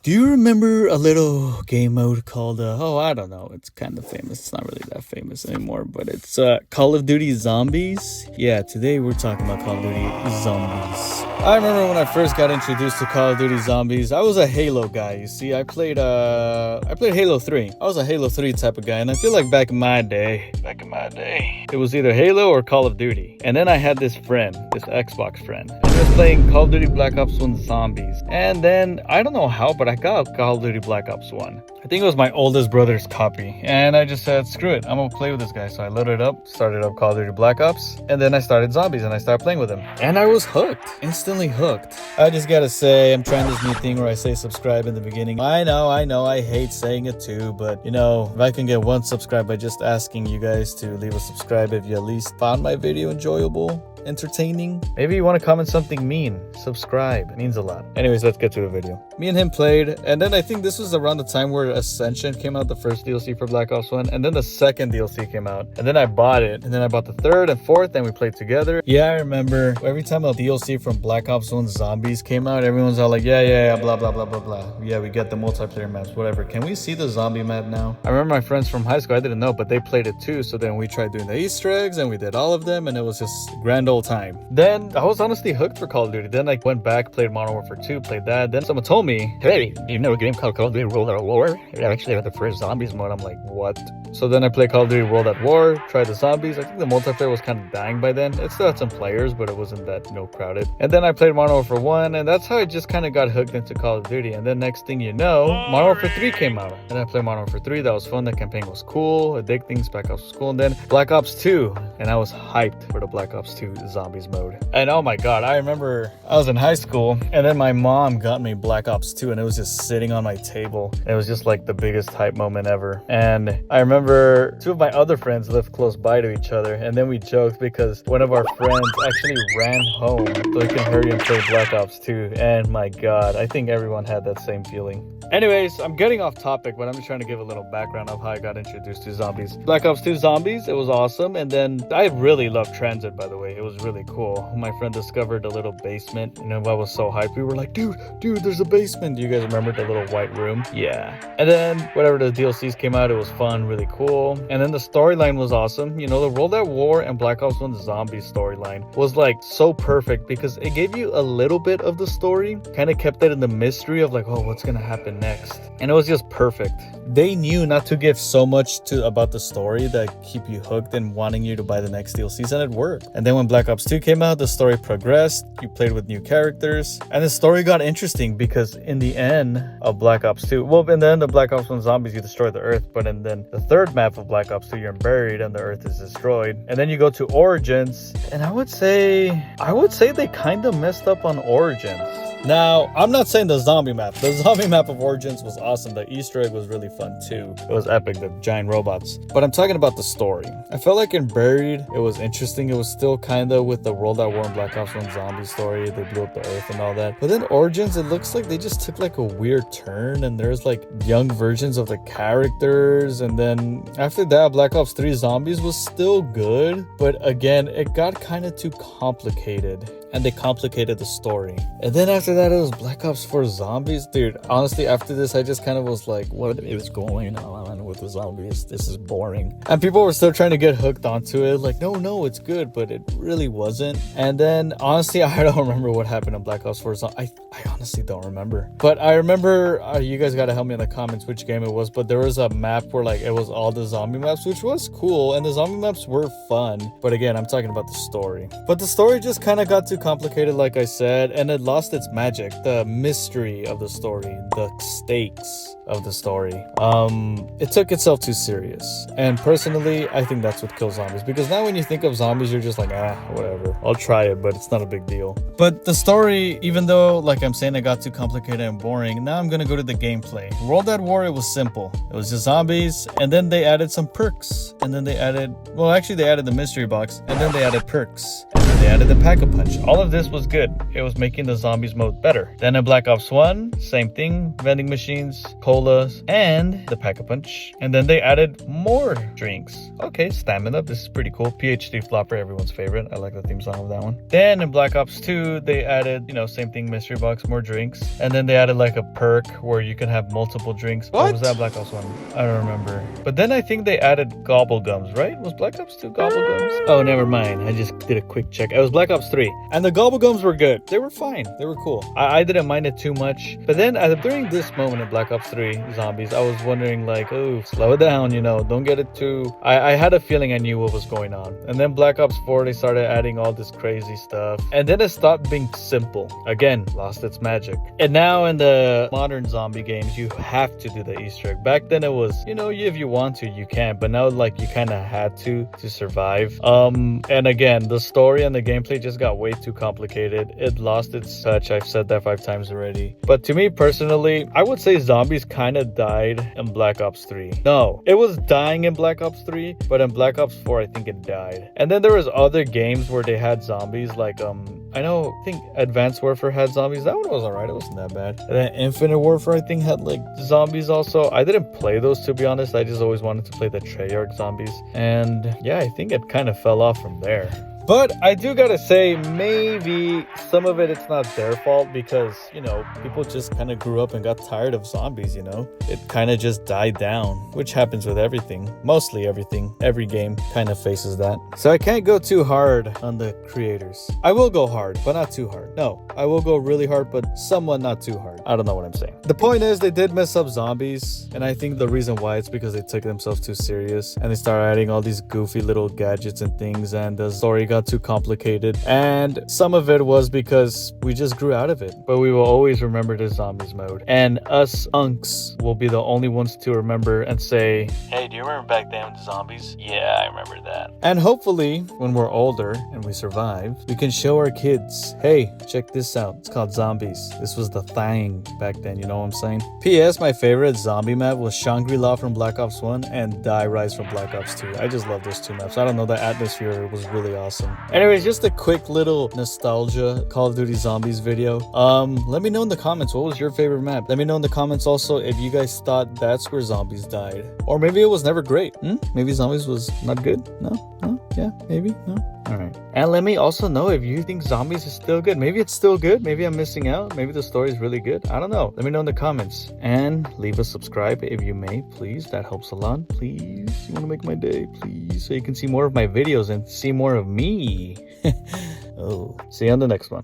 Do you remember a little game mode called, I don't know, it's kind of famous. It's not really that famous anymore, but it's Call of Duty Zombies. Yeah, today we're talking about Call of Duty Zombies. I remember when I first got introduced to Call of Duty Zombies, I was a Halo guy. You see, I played Halo 3. I was a Halo 3 type of guy, and I feel like back in my day, it was either Halo or Call of Duty. And then I had this friend, this Xbox friend, and he was playing Call of Duty Black Ops 1 Zombies. And then, I don't know how, but I got Call of Duty Black Ops 1. I think it was my oldest brother's copy. And I just said, screw it, I'm gonna play with this guy. So I loaded up, started up Call of Duty Black Ops, and then I started Zombies and I started playing with him. And I was hooked, instantly hooked. I just gotta say, I'm trying this new thing where I say subscribe in the beginning. I know, I hate saying it too, but you know, if I can get one subscribe by just asking you guys to leave a subscribe if you at least found my video enjoyable, entertaining. Maybe you want to comment something mean. Subscribe. It means a lot. Anyways, let's get to the video. Me and him played, and then I think this was around the time where Ascension came out, the first DLC for Black Ops 1, and then the second DLC came out, and then I bought it, and then I bought the third and fourth, and we played together. Yeah, I remember every time a DLC from Black Ops 1 Zombies came out, everyone's all like, yeah, blah, blah, blah, blah, blah. Yeah, we get the multiplayer maps, whatever. Can we see the zombie map now? I remember my friends from high school, I didn't know, but they played it too, so then we tried doing the Easter eggs, and we did all of them, and it was just grand old time. Then I was honestly hooked for Call of Duty. Then I went back, played Modern Warfare 2, played that. Then someone told me, hey, you know a game called Call of Duty World at War? It actually had the first Zombies mode. I'm like, what? So then I played Call of Duty World at War, tried the Zombies. I think the multiplayer was kind of dying by then. It still had some players, but it wasn't that, crowded. And then I played Modern Warfare 1, and that's how I just kind of got hooked into Call of Duty. And then next thing you know, Modern Warfare 3 came out. And I played Modern Warfare 3. That was fun. The campaign was cool. Addicting. Black Ops was cool. And then Black Ops 2. And I was hyped for the Black Ops 2 Zombies mode. And oh my god, I remember I was in high school, and then my mom got me Black Ops 2, and it was just sitting on my table. It was just like the biggest hype moment ever. And I remember two of my other friends lived close by to each other, and then we joked because one of our friends actually ran home so he can hurry and play Black Ops 2. And my god, I think everyone had that same feeling. Anyways, I'm getting off topic, but I'm just trying to give a little background of how I got introduced to Zombies. Black Ops 2 Zombies, it was awesome. And then I really loved Transit, by the way. It was really cool. My friend discovered a little basement, and I was so hyped. We were like, dude, there's a basement. Do you guys remember the little white room? Yeah. And then whatever the DLCs came out, it was fun, really cool. And then the storyline was awesome. You know, the World at War and Black Ops 1 Zombies storyline was like so perfect because it gave you a little bit of the story, kind of kept it in the mystery of like, oh, what's gonna happen next? And it was just perfect. They knew not to give so much about the story that keep you hooked and wanting you to buy the next DLCs, and it worked. And then when Black Ops 2 came out, the story progressed. You played with new characters, and the story got interesting because in the end of Black Ops 2, well, in the end of Black Ops 1 Zombies, you destroy the Earth, but then the third map of Black Ops 2, you're buried and the Earth is destroyed. And then you go to Origins, and I would say they kind of messed up on Origins. Now, I'm not saying the zombie map. The zombie map of Origins was awesome. The Easter egg was really fun too. It was epic, the giant robots. But I'm talking about the story. I felt like in Buried, it was interesting. It was still kind of with the World at War and Black Ops 1 zombie story. They blew up the Earth and all that. But then Origins, it looks like they just took like a weird turn, and there's like young versions of the characters. And then after that, Black Ops 3 Zombies was still good. But again, it got kind of too complicated, and they complicated the story. And then after that, it was Black Ops 4 Zombies. Dude, honestly, after this, I just kind of was like, what is going on with the zombies? This is boring. And people were still trying to get hooked onto it. Like, no, it's good, but it really wasn't. And then, honestly, I don't remember what happened in Black Ops 4 Zombies. I honestly don't remember. But I remember, you guys gotta help me in the comments which game it was, but there was a map where like, it was all the zombie maps, which was cool. And the zombie maps were fun. But again, I'm talking about the story. But the story just kind of got too complicated, like I said, and it lost its magic, the mystery of the story, the stakes of the story. It took itself too serious, and personally, I think that's what kills zombies, because now when you think of zombies, you're just like, whatever, I'll try it, but it's not a big deal. But the story, even though, like I'm saying, it got too complicated and boring, now I'm gonna go to the gameplay. World at War, it was simple. It was just zombies, and then they added some perks, and then they added the mystery box, and then they added perks, and then they added the Pack-a-Punch. All of this was good. It was making the zombies mode better. Then in Black Ops 1, same thing, vending machines, colas, and the Pack-a-Punch. And then they added more drinks. Okay, stamina, this is pretty cool. PhD Flopper, everyone's favorite. I like the theme song of that one. Then in Black Ops 2, they added, you know, same thing, mystery box, more drinks. And then they added like a perk where you can have multiple drinks. What? Or was that Black Ops 1? I don't remember. But then I think they added gobble gums, right? Was Black Ops 2 gobble gums? Oh, never mind. I just did a quick check. It was Black Ops 3. And the gobble gums were good. They were fine. They were cool. I didn't mind it too much. But then during this moment in Black Ops 3 Zombies, I was wondering like, oh, slow it down, you know, don't get it too... I had a feeling I knew what was going on. And then Black Ops 4, they started adding all this crazy stuff. And then it stopped being simple. Again, lost its magic. And now in the modern zombie games, you have to do the Easter egg. Back then it was, you know, if you want to, you can. But now like you kind of had to survive. And again, the story and the gameplay just got way too complicated. It lost its touch. I've said that 5 times already. But to me personally, I would say zombies kind of died in Black Ops 3. No, it was dying in Black Ops 3, but in Black Ops 4, I think it died. And then there was other games where they had zombies like, I think Advanced Warfare had zombies. That one was alright. It wasn't that bad. And then Infinite Warfare, I think, had like zombies also. I didn't play those, to be honest. I just always wanted to play the Treyarch zombies. And yeah, I think it kind of fell off from there. But I do gotta say, maybe some of it's not their fault because, you know, people just kind of grew up and got tired of zombies, you know? It kind of just died down, which happens with everything. Mostly everything. Every game kind of faces that. So I can't go too hard on the creators. I will go hard, but not too hard. No, I will go really hard, but somewhat not too hard. I don't know what I'm saying. The point is, they did mess up zombies, and I think the reason why it's because they took themselves too serious, and they started adding all these goofy little gadgets and things, and the story got too complicated. And some of it was because we just grew out of it. But we will always remember the zombies mode. And us unks will be the only ones to remember and say, hey, do you remember back then with the zombies? Yeah, I remember that. And hopefully, when we're older and we survive, we can show our kids, hey, check this out. It's called Zombies. This was the thing back then, you know what I'm saying? P.S. My favorite zombie map was Shangri-La from Black Ops 1 and Die Rise from Black Ops 2. I just love those 2 maps. I don't know, the atmosphere was really awesome. Anyways, just a quick little nostalgia Call of Duty Zombies video. Let me know in the comments, what was your favorite map? Let me know in the comments also if you guys thought that's where zombies died. Or maybe it was never great. Maybe zombies was not good? No? Yeah, maybe? No? Alright. And let me also know if you think zombies is still good. Maybe it's still good. Maybe I'm missing out. Maybe the story is really good. I don't know. Let me know in the comments. And leave a subscribe if you may, please. That helps a lot. Please. You want to make my day, please. So you can see more of my videos and see more of me. Oh. See you on the next one.